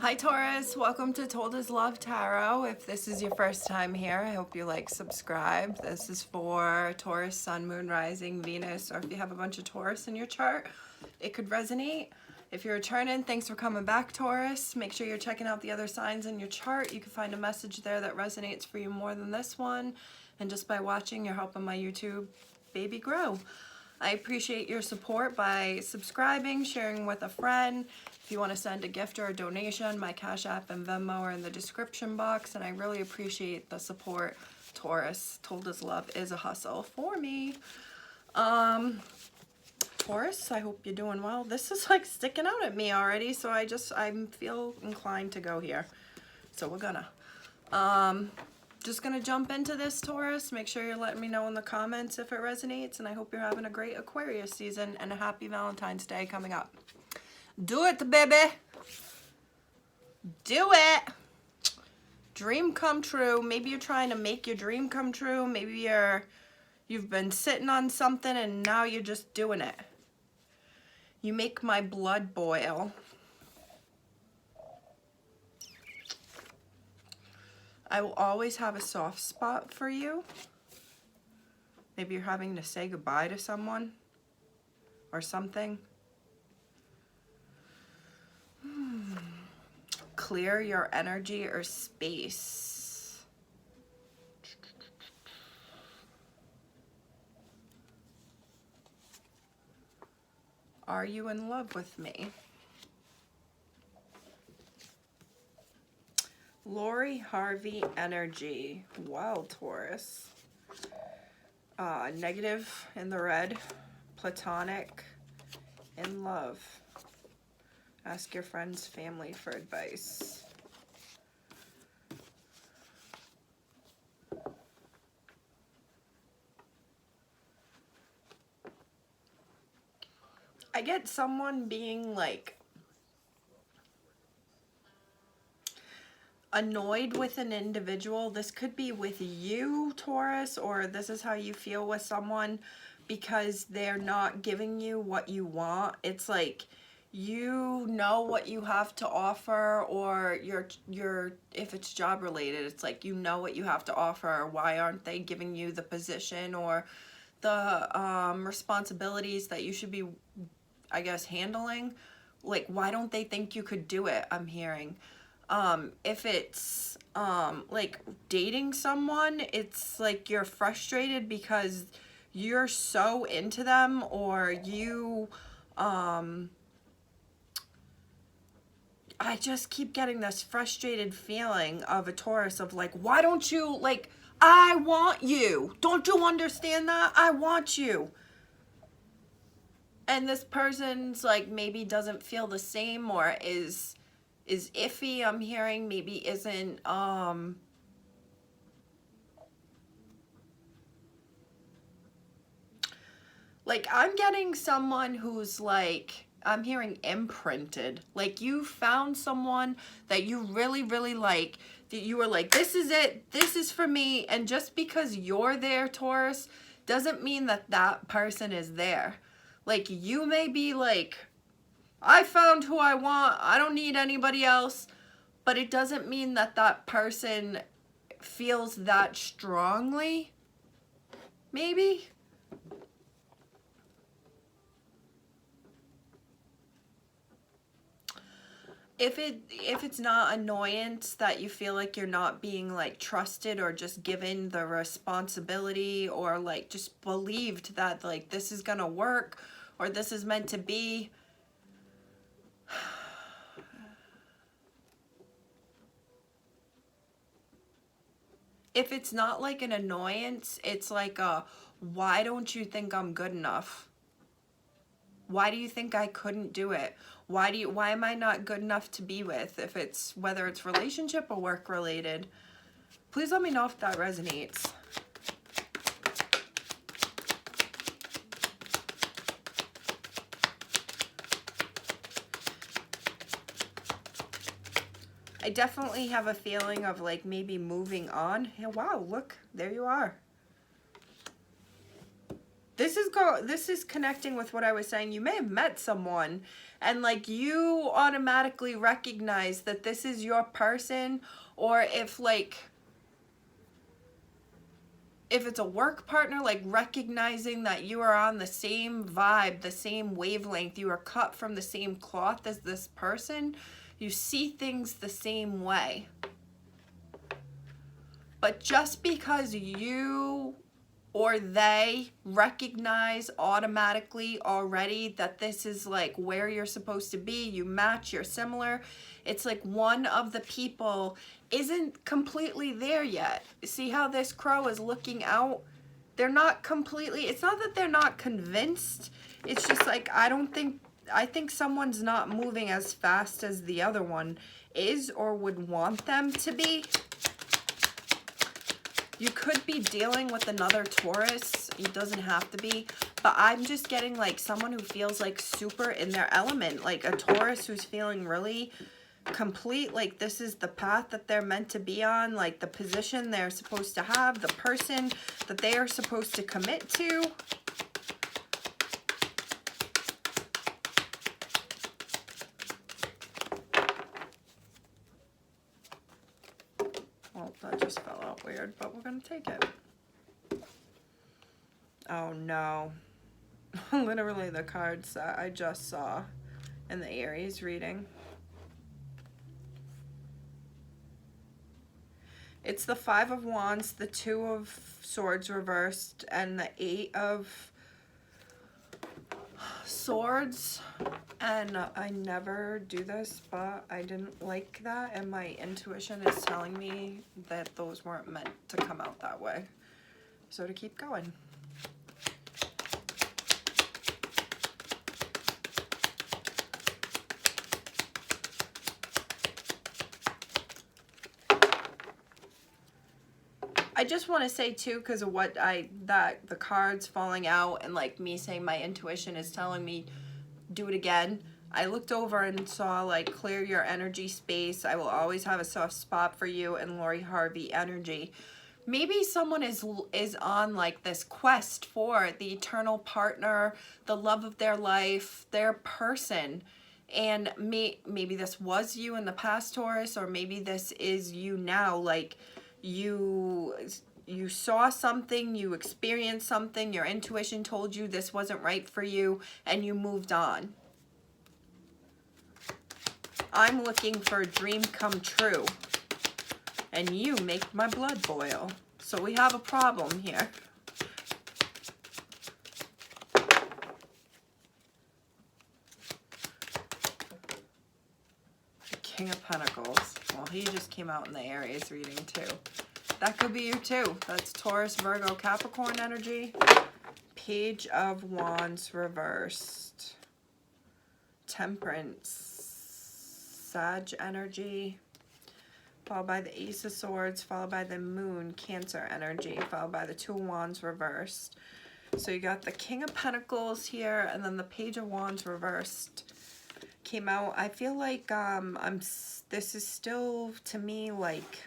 Hi Taurus, welcome to Told Is Love Tarot. If this is your first time here, I hope you subscribe. This is for Taurus, Sun, Moon, Rising, Venus, or if you have a bunch of Taurus in your chart, it could resonate. If you're returning, thanks for coming back, Taurus. Make sure you're checking out the other signs in your chart. You can find a message there that resonates for you more than this one. And just by watching, you're helping my YouTube baby grow. I appreciate your support by subscribing, sharing with a friend. If you want to send a gift or a donation, my Cashapp and Venmo are in the description box, and I really appreciate the support. Taurus, Told Us Love is a hustle for me. Taurus, I hope you're doing well. This is like sticking out at me already, so I feel inclined to go here. So we're gonna. Just gonna jump into this, Taurus. Make sure you're letting me know in the comments if it resonates, and I hope you're having a great Aquarius season and a happy Valentine's Day coming up. Do it, baby. Do it. Dream come true. Maybe you're trying to make your dream come true. Maybe you've been sitting on something and now you're just doing it. You make my blood boil. I will always have a soft spot for you. Maybe you're having to say goodbye to someone or something. Clear your energy or space. Are you in love with me? Lori Harvey energy. Wow, Taurus. Negative in the red. Platonic. In love. Ask your friends, family for advice. I get someone being like annoyed with an individual. This could be with you, Taurus, or this is how you feel with someone because they're not giving you what you want. It's like you know what you have to offer, or you're if it's job related, it's like you know what you have to offer. Why aren't they giving you the position or the responsibilities that you should be, I guess, handling? Like, why don't they think you could do it? I'm hearing. If it's like dating someone, it's like you're frustrated because you're so into them, or you I just keep getting this frustrated feeling of a Taurus of like, why don't you, like, I want you. Don't you understand that? I want you. And this person's like maybe doesn't feel the same, or is iffy. I'm hearing maybe isn't like, I'm getting someone who's like, I'm hearing imprinted. Like, you found someone that you really, really like, that you were like, this is it, this is for me. And just because you're there, Taurus, doesn't mean that that person is there. Like, you may be like, I found who I want, I don't need anybody else. But it doesn't mean that that person feels that strongly. Maybe. If it's not annoyance that you feel like you're not being like trusted or just given the responsibility, or like just believed that like this is gonna work or this is meant to be, if it's not like an annoyance, it's like a, why don't you think I'm good enough? Why do you think I couldn't do it? Why am I not good enough to be with? If it's, whether it's relationship or work related, please let me know if that resonates. I definitely have a feeling of like maybe moving on. Yeah, wow, look, there you are. this is connecting with what I was saying. You may have met someone and like you automatically recognize that this is your person, or if it's a work partner, like recognizing that you are on the same vibe, the same wavelength, you are cut from the same cloth as this person, you see things the same way. But just because you or they recognize automatically already that this is like where you're supposed to be, you match, you're similar, it's like one of the people isn't completely there yet. See how this crow is looking out? They're not completely, it's not that they're not convinced, it's just like I think someone's not moving as fast as the other one is or would want them to be. You could be dealing with another Taurus. It doesn't have to be. But I'm just getting like someone who feels like super in their element. Like a Taurus who's feeling really complete. Like this is the path that they're meant to be on. Like the position they're supposed to have. The person that they are supposed to commit to. Well, that just fell out weird, but we're going to take it. Oh, no. Literally the cards that I just saw in the Aries reading. It's the Five of Wands, the Two of Swords reversed, and the Eight of Swords. And I never do this, but I didn't like that, and my intuition is telling me that those weren't meant to come out that way. So to keep going. I just want to say too, because of what the cards falling out and like me saying my intuition is telling me do it again. I looked over and saw like clear your energy space. I will always have a soft spot for you, and Lori Harvey energy. Maybe someone is on like this quest for the eternal partner, the love of their life, their person. And maybe this was you in the past, Taurus, or maybe this is you now. Like you saw something, you experienced something, your intuition told you this wasn't right for you, and you moved on. I'm looking for a dream come true, and you make my blood boil. So we have a problem here. The King of Pentacles. Well, he just came out in the Aries reading too. That could be you too. That's Taurus, Virgo, Capricorn energy. Page of Wands reversed. Temperance, Sag energy. Followed by the Ace of Swords, followed by the Moon, Cancer energy, followed by the Two of Wands reversed. So you got the King of Pentacles here, and then the Page of Wands reversed came out. I feel like this is still, to me, like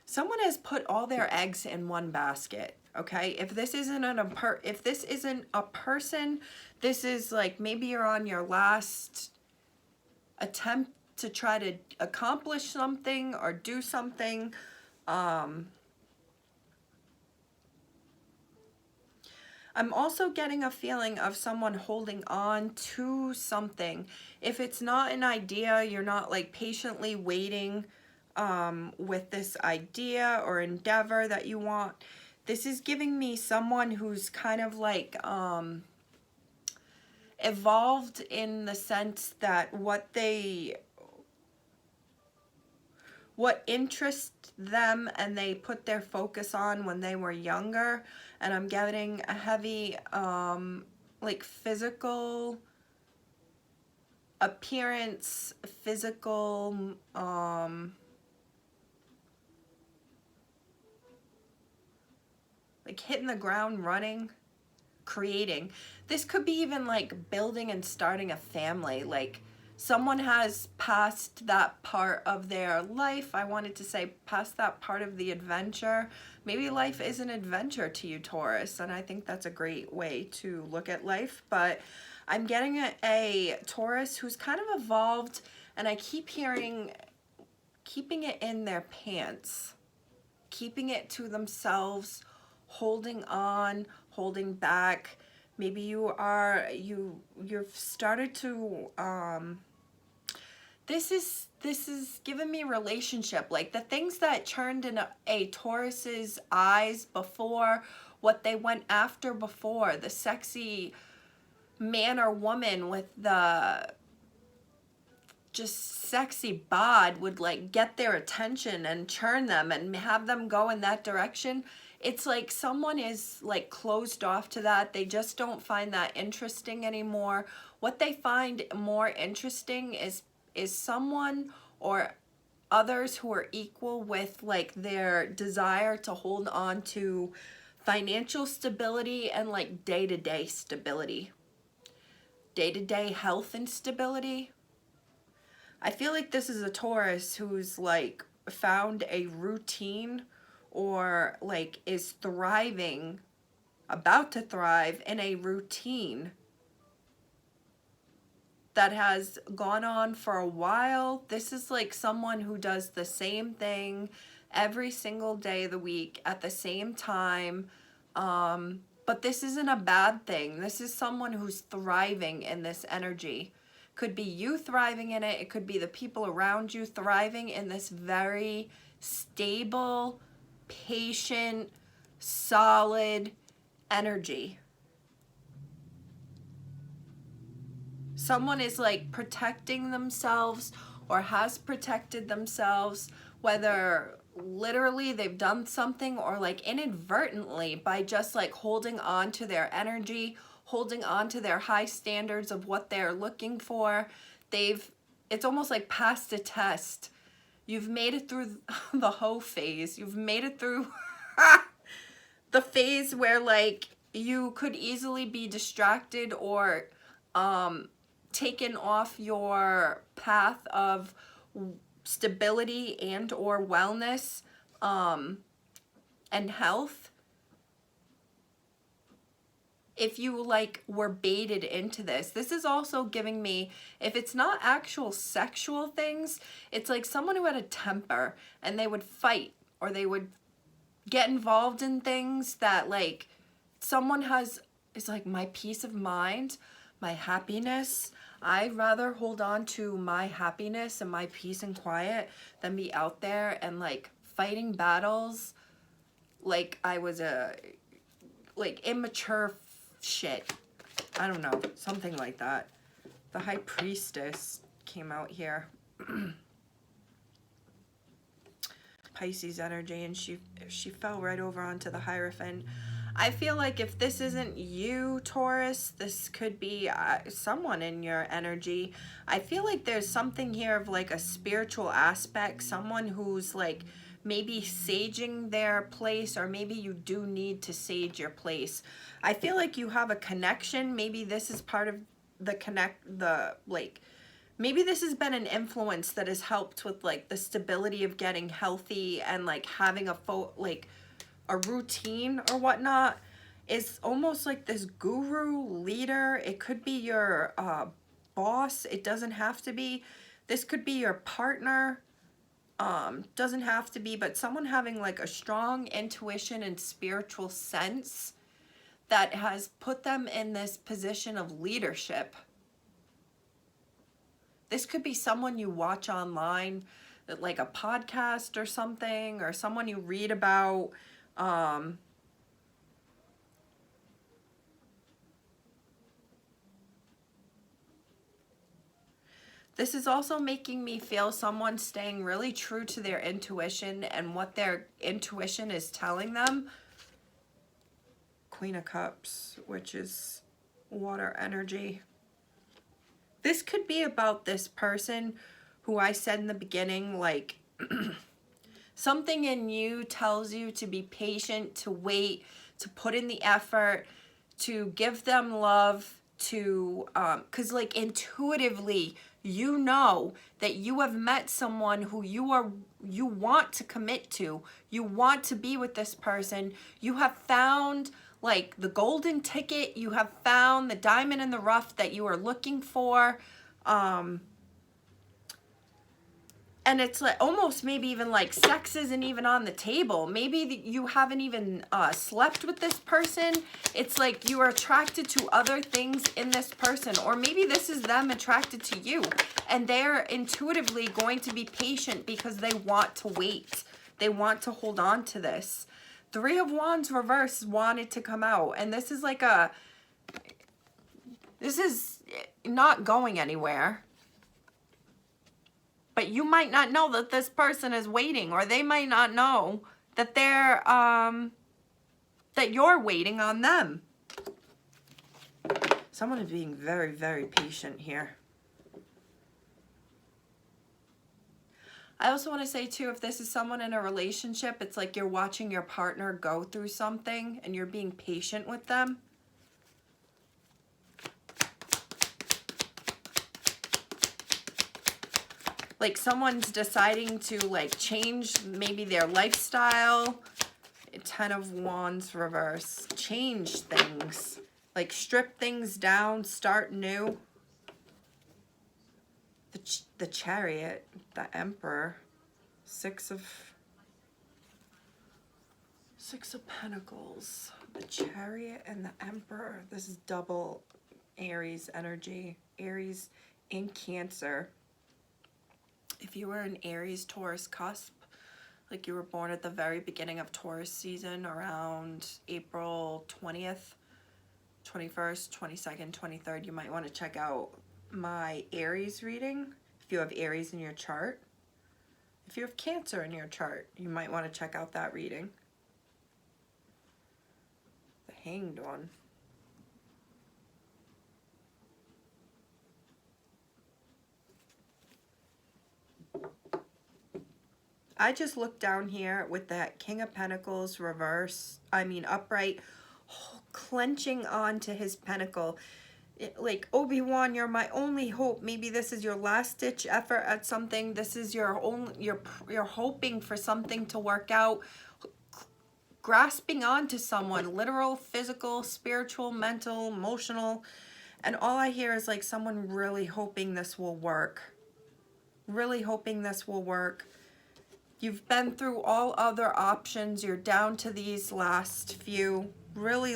someone has put all their eggs in one basket. Okay, if this isn't a person, this is like maybe you're on your last attempt to try to accomplish something or do something. I'm also getting a feeling of someone holding on to something. If it's not an idea, you're not like patiently waiting with this idea or endeavor that you want. This is giving me someone who's kind of like evolved in the sense that what interests them and they put their focus on when they were younger. And I'm getting a heavy like physical appearance, physical like hitting the ground running, creating. This could be even like building and starting a family, like someone has passed that part of their life. I wanted to say past that part of the adventure. Maybe life is an adventure to you, Taurus, and I think that's a great way to look at life. But I'm getting a Taurus who's kind of evolved, and I keep hearing keeping it in their pants, keeping it to themselves, holding on, holding back. Maybe you've started to this is giving me relationship, like the things that churned in a Taurus's eyes before, what they went after before, the sexy man or woman with the just sexy bod would like get their attention and churn them and have them go in that direction. It's like someone is like closed off to that. They just don't find that interesting anymore. What they find more interesting is someone or others who are equal with like their desire to hold on to financial stability and like day-to-day stability, day-to-day health and stability. I feel like this is a Taurus who's like found a routine or like is thriving, about to thrive in a routine that has gone on for a while. This is like someone who does the same thing every single day of the week at the same time. But this isn't a bad thing. This is someone who's thriving in this energy. Could be you thriving in it. It could be the people around you thriving in this very stable, patient, solid energy. Someone is like protecting themselves or has protected themselves, whether literally they've done something or like inadvertently by just like holding on to their energy, holding on to their high standards of what they're looking for. It's almost like passed a test. You've made it through the hoe phase. You've made it through the phase where like you could easily be distracted or taken off your path of stability and or wellness and health. If you like were baited into this is also giving me, if it's not actual sexual things, it's like someone who had a temper and they would fight or they would get involved in things that like someone is like my peace of mind, my happiness. I'd rather hold on to my happiness and my peace and quiet than be out there and like fighting battles like I was a like immature shit. I don't know, something like that. The High Priestess came out here. Pisces energy, and she fell right over onto the Hierophant. I feel like if this isn't you, Taurus, this could be someone in your energy. I feel like there's something here of like a spiritual aspect, someone who's like maybe saging their place, or maybe you do need to sage your place. I feel like you have a connection. Maybe this is part of maybe this has been an influence that has helped with like the stability of getting healthy and like having a routine or whatnot. Is almost like this guru leader. It could be your boss. It doesn't have to be. This could be your partner. Doesn't have to be, but someone having like a strong intuition and spiritual sense that has put them in this position of leadership. This could be someone you watch online, like a podcast or something, or someone you read about. This is also making me feel someone staying really true to their intuition and what their intuition is telling them. Queen of Cups, which is water energy. This could be about this person who I said in the beginning, like something in you tells you to be patient, to wait, to put in the effort, to give them love, to, because like intuitively You know that you have met someone who you want to commit to. You want to be with this person. You have found like the golden ticket. You have found the diamond in the rough that you are looking for. And it's like almost maybe even like sex isn't even on the table. Maybe you haven't even slept with this person. It's like you are attracted to other things in this person, or maybe this is them attracted to you, and they're intuitively going to be patient because they want to wait. They want to hold on to this. Three of Wands reverse wanted to come out, and this is like this is not going anywhere. But you might not know that this person is waiting, or they might not know that they're that you're waiting on them. Someone is being very, very patient here. I also want to say too, if this is someone in a relationship, it's like you're watching your partner go through something and you're being patient with them. Like someone's deciding to like change maybe their lifestyle. 10 of Wands reverse. Change things. Like strip things down, start new. The Chariot, the Emperor. Six of Pentacles. The Chariot and the Emperor. This is double Aries energy. Aries in Cancer. If you were an Aries Taurus cusp, like you were born at the very beginning of Taurus season around April 20th, 21st, 22nd, 23rd, you might want to check out my Aries reading if you have Aries in your chart. If you have Cancer in your chart, you might want to check out that reading. The Hanged One. I just looked down here with that King of Pentacles upright, clenching onto his pentacle. Like, Obi-Wan, you're my only hope. Maybe this is your last ditch effort at something. This is your only, you're hoping for something to work out. Grasping onto someone, literal, physical, spiritual, mental, emotional. And all I hear is like someone really hoping this will work. Really hoping this will work. You've been through all other options. You're down to these last few. Really,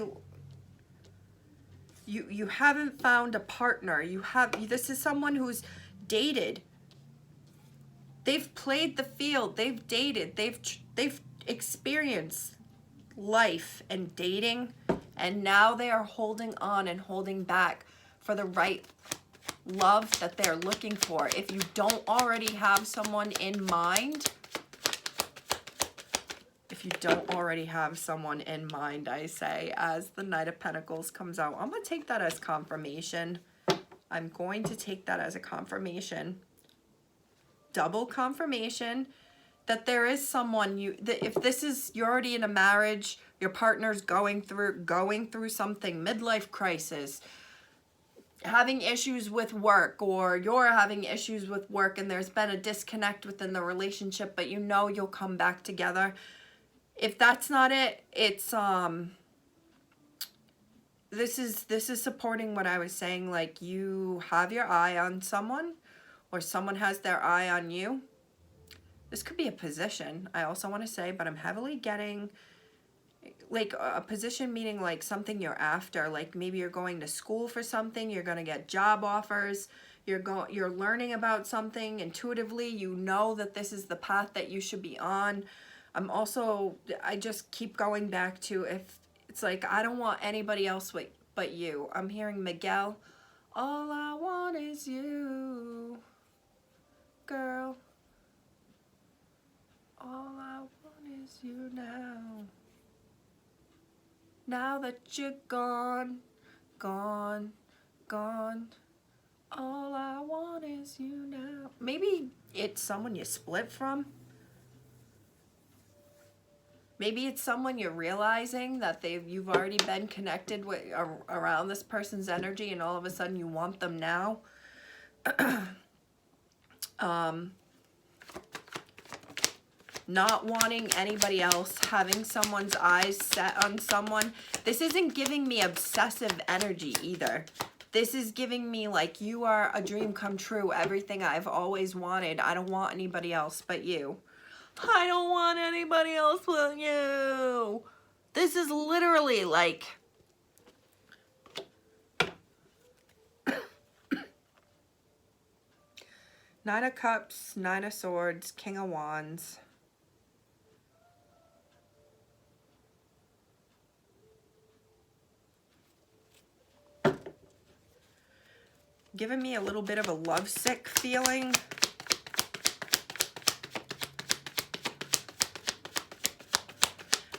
you haven't found a partner. This is someone who's dated. They've played the field. They've dated. They've experienced life and dating, and now they are holding on and holding back for the right love that they're looking for. If you don't already have someone in mind, I say, as the Knight of Pentacles comes out, I'm going to take that as confirmation. I'm going to take that as a confirmation. Double confirmation that there is someone if this is, you're already in a marriage, your partner's going through something, midlife crisis, having issues with work, or you're having issues with work and there's been a disconnect within the relationship, but you know you'll come back together. If that's not it, it's this is supporting what I was saying. Like, you have your eye on someone, or someone has their eye on you. This could be a position, I also want to say, but I'm heavily getting like a position, meaning like something you're after. Like maybe you're going to school for something, you're going to get job offers, you're learning about something intuitively, you know that this is the path that you should be on. I just keep going back to, if it's like, I don't want anybody else but you. I'm hearing Miguel. All I want is you, girl. All I want is you now. Now that you're gone, gone, gone. All I want is you now. Maybe it's someone you split from. Maybe it's someone you're realizing that you've already been connected with around this person's energy, and all of a sudden you want them now. Not wanting anybody else, having someone's eyes set on someone. This isn't giving me obsessive energy either. This is giving me like, you are a dream come true, everything I've always wanted. I don't want anybody else but you. I don't want anybody else but you. This is literally like, Nine of Cups, Nine of Swords, King of Wands. Giving me a little bit of a lovesick feeling.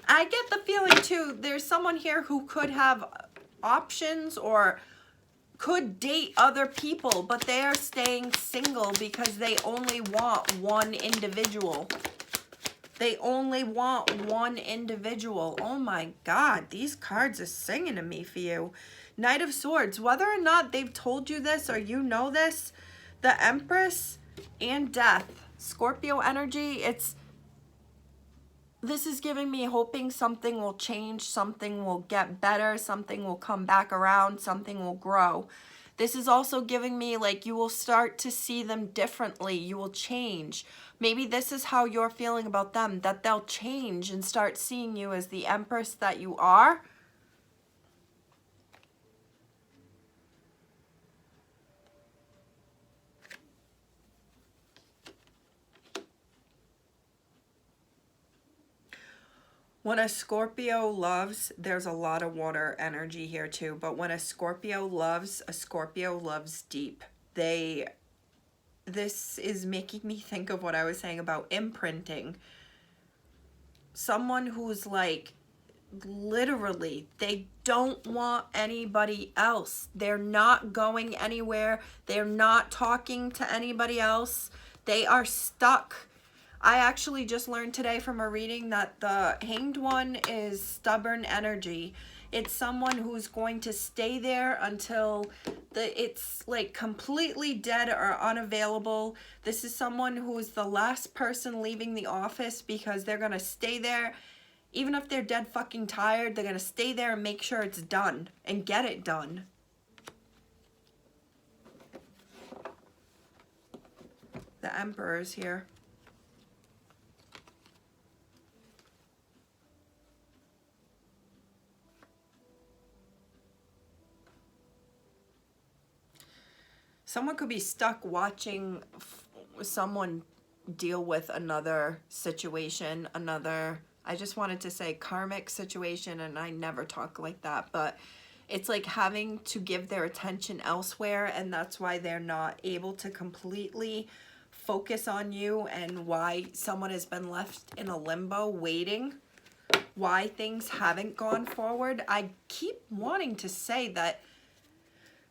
I get the feeling too, there's someone here who could have options or could date other people, but they are staying single because they only want one individual. They only want one individual. Oh my God, these cards are singing to me for you. Knight of Swords, whether or not they've told you this or you know this, the Empress and Death, Scorpio energy, this is giving me hoping something will change, something will get better, something will come back around, something will grow. This is also giving me like you will start to see them differently, you will change. Maybe this is how you're feeling about them, that they'll change and start seeing you as the Empress that you are. When a Scorpio loves, there's a lot of water energy here too, but when a Scorpio loves deep. This is making me think of what I was saying about imprinting. Someone who's like, literally, they don't want anybody else. They're not going anywhere. They're not talking to anybody else. They are stuck. I actually just learned today from a reading that the Hanged One is stubborn energy. It's someone who's going to stay there until it's like completely dead or unavailable. This is someone who is the last person leaving the office because they're going to stay there. Even if they're dead fucking tired, they're going to stay there and make sure it's done and get it done. The Emperor's here. Someone could be stuck watching someone deal with another situation, I just wanted to say karmic situation, and I never talk like that, but it's like having to give their attention elsewhere, and that's why they're not able to completely focus on you, and why someone has been left in a limbo waiting, why things haven't gone forward. I keep wanting to say that,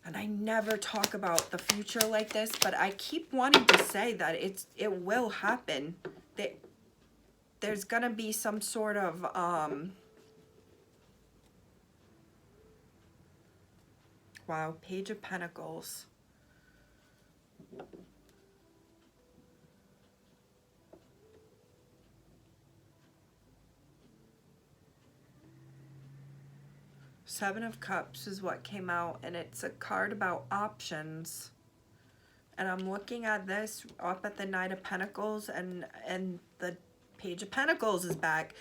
and I never talk about the future like this, but I keep wanting to say that it will happen. There's gonna be some sort of wow, Page of Pentacles. Seven of Cups is what came out, and it's a card about options. And I'm looking at this up at the Knight of Pentacles, and the Page of Pentacles is back.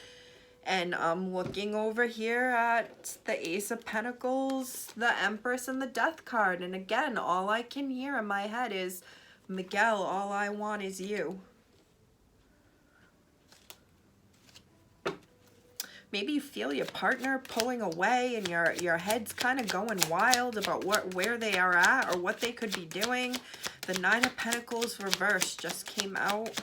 And I'm looking over here at the Ace of Pentacles, the Empress, and the Death card. And again, all I can hear in my head is, Miguel, all I want is you. Maybe you feel your partner pulling away and your head's kind of going wild about where they are at or what they could be doing. The Nine of Pentacles reversed just came out.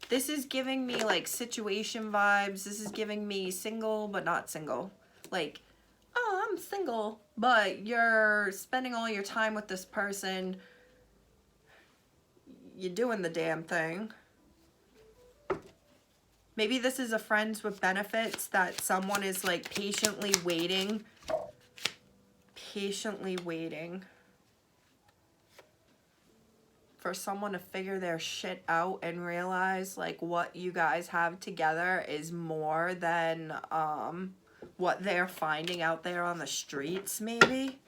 This is giving me like situation vibes. This is giving me single but not single. Like, oh, I'm single, but you're spending all your time with this person. You're doing the damn thing. Maybe this is a friends with benefits that someone is like patiently waiting. Patiently waiting. for someone to figure their shit out and realize like what you guys have together is more than what they're finding out there on the streets, maybe.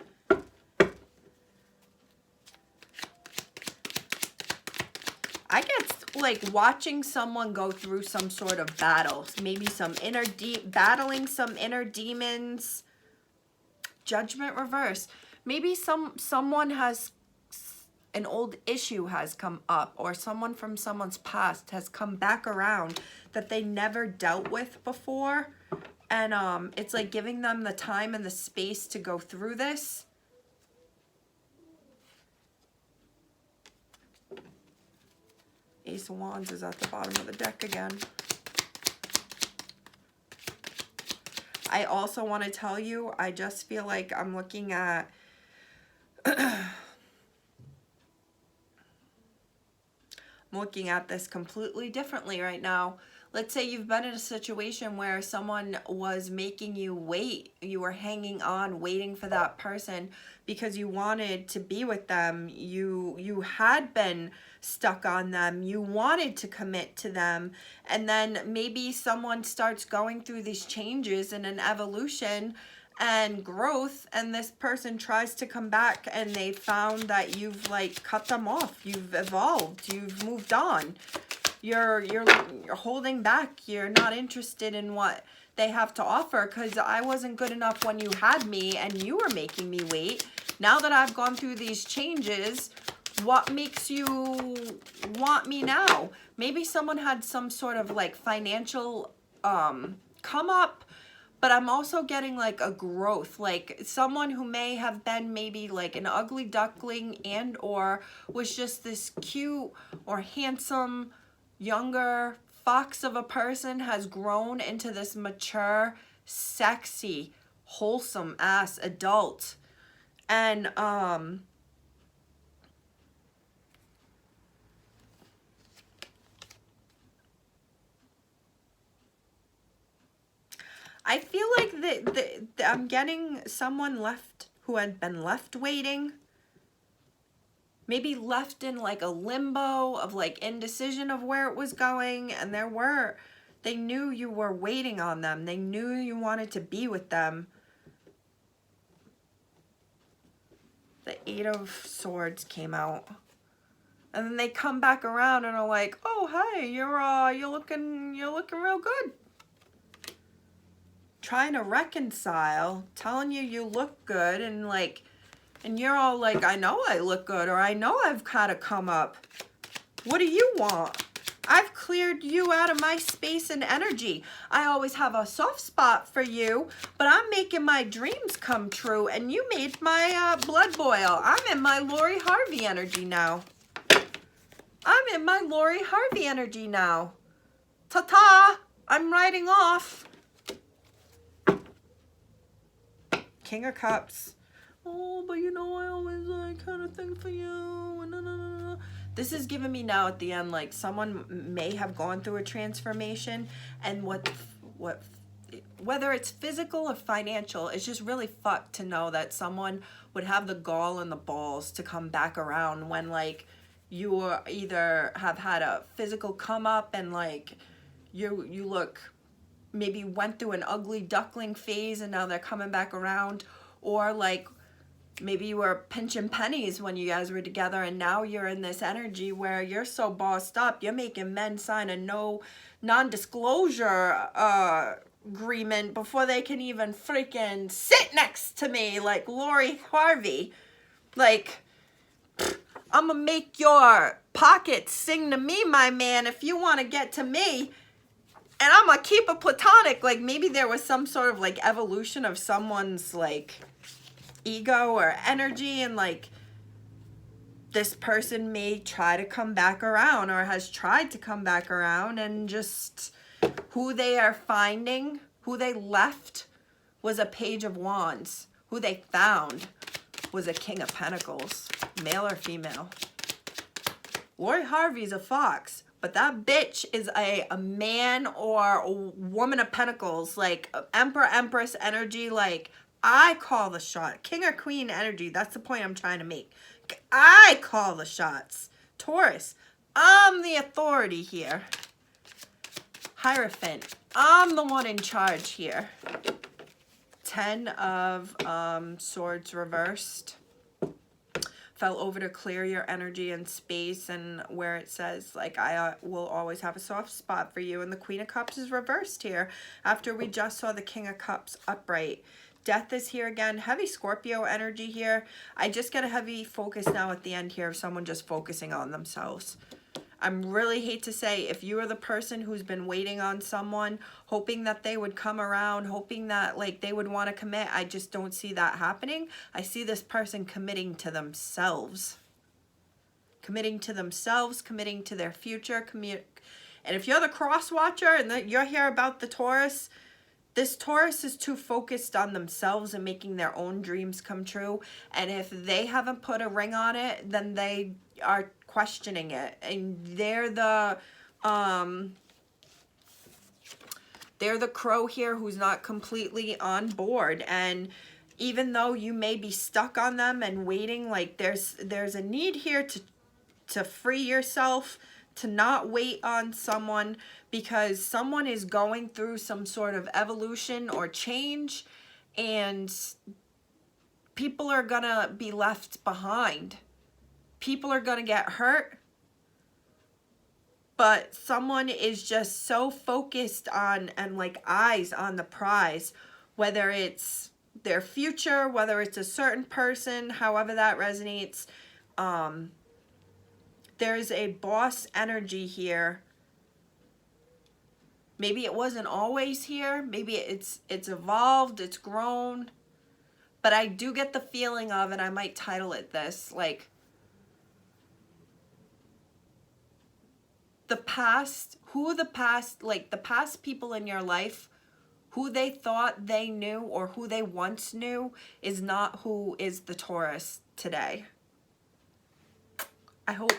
I get like watching someone go through some sort of battle, maybe some battling some inner demons. Judgment reverse. Maybe someone has an old issue has come up, or someone from someone's past has come back around that they never dealt with before, and it's like giving them the time and the space to go through this. Ace of Wands is at the bottom of the deck again. I also want to tell you, I just feel like I'm looking at I'm looking at this completely differently right now. Let's say you've been in a situation where someone was making you wait. You were hanging on, waiting for that person because you wanted to be with them. You had been stuck on them. You wanted to commit to them. And then maybe someone starts going through these changes and an evolution and growth, and this person tries to come back and they found that you've like cut them off. You've evolved. You've moved on. You're holding back. You're not interested in what they have to offer because I wasn't good enough when you had me and you were making me wait. Now that I've gone through these changes, what makes you want me now? Maybe someone had some sort of like financial come up, but I'm also getting like a growth, like someone who may have been maybe like an ugly duckling and or was just this cute or handsome younger fox of a person has grown into this mature, sexy, wholesome ass adult. And I feel like I'm getting someone left who had been left waiting. Maybe left in like a limbo of like indecision of where it was going, and they knew you were waiting on them. They knew you wanted to be with them. The Eight of Swords came out. And then they come back around and are like, "Oh, hey, you're looking real good." Trying to reconcile, telling you look good, and like, and you're all like, "I know I look good," or "I know I've had a come up. What do you want? I've cleared you out of my space and energy. I always have a soft spot for you, but I'm making my dreams come true, and you made my blood boil. I'm in my Lori Harvey energy now. I'm in my Lori Harvey energy now. Ta-ta! I'm riding off." King of Cups. "Oh, but you know I always like kind of thing for you." No, no, no, no. This is giving me now at the end like someone may have gone through a transformation, and whether it's physical or financial, it's just really fucked to know that someone would have the gall and the balls to come back around when like you either have had a physical come up and like you look, maybe went through an ugly duckling phase and now they're coming back around, or like maybe you were pinching pennies when you guys were together and now you're in this energy where you're so bossed up, you're making men sign a non-disclosure agreement before they can even freaking sit next to me like Lori Harvey. Like, I'm gonna make your pockets sing to me, my man, if you want to get to me. And I'm gonna keep it platonic. Like maybe there was some sort of like evolution of someone's like ego or energy, and like this person may try to come back around or has tried to come back around, and just who they are finding, who they left was a Page of Wands. Who they found was a King of Pentacles, male or female. Lori Harvey's a fox, but that bitch is a man or a woman of pentacles, like Emperor, Empress energy. Like, I call the shot. King or queen energy. That's the point I'm trying to make. I call the shots. Taurus, I'm the authority here. Hierophant, I'm the one in charge here. 10 of Swords reversed. Fell over to clear your energy and space, and where it says, like, I will always have a soft spot for you. And the Queen of Cups is reversed here after we just saw the King of Cups upright. Death is here again. Heavy Scorpio energy here. I just get a heavy focus now at the end here of someone just focusing on themselves. I really hate to say, if you are the person who's been waiting on someone, hoping that they would come around, hoping that like they would want to commit, I just don't see that happening. I see this person committing to themselves. Committing to themselves, committing to their future. And if you're the cross watcher and you're here about the Taurus, this Taurus is too focused on themselves and making their own dreams come true. And if they haven't put a ring on it, then they are questioning it. And they're the crow here who's not completely on board. And even though you may be stuck on them and waiting, like there's a need here to free yourself, to not wait on someone, because someone is going through some sort of evolution or change, and people are gonna be left behind. People are gonna get hurt, but someone is just so focused on and like eyes on the prize, whether it's their future, whether it's a certain person, however that resonates. There's a boss energy here. Maybe it wasn't always here. Maybe it's evolved, it's grown. But I do get the feeling of, and I might title it this, like the past, like the past people in your life, who they thought they knew or who they once knew is not who is the Taurus today. I hope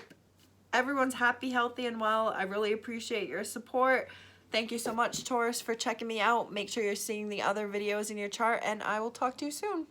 everyone's happy, healthy, and well. I really appreciate your support. Thank you so much, Taurus, for checking me out. Make sure you're seeing the other videos in your chart, and I will talk to you soon.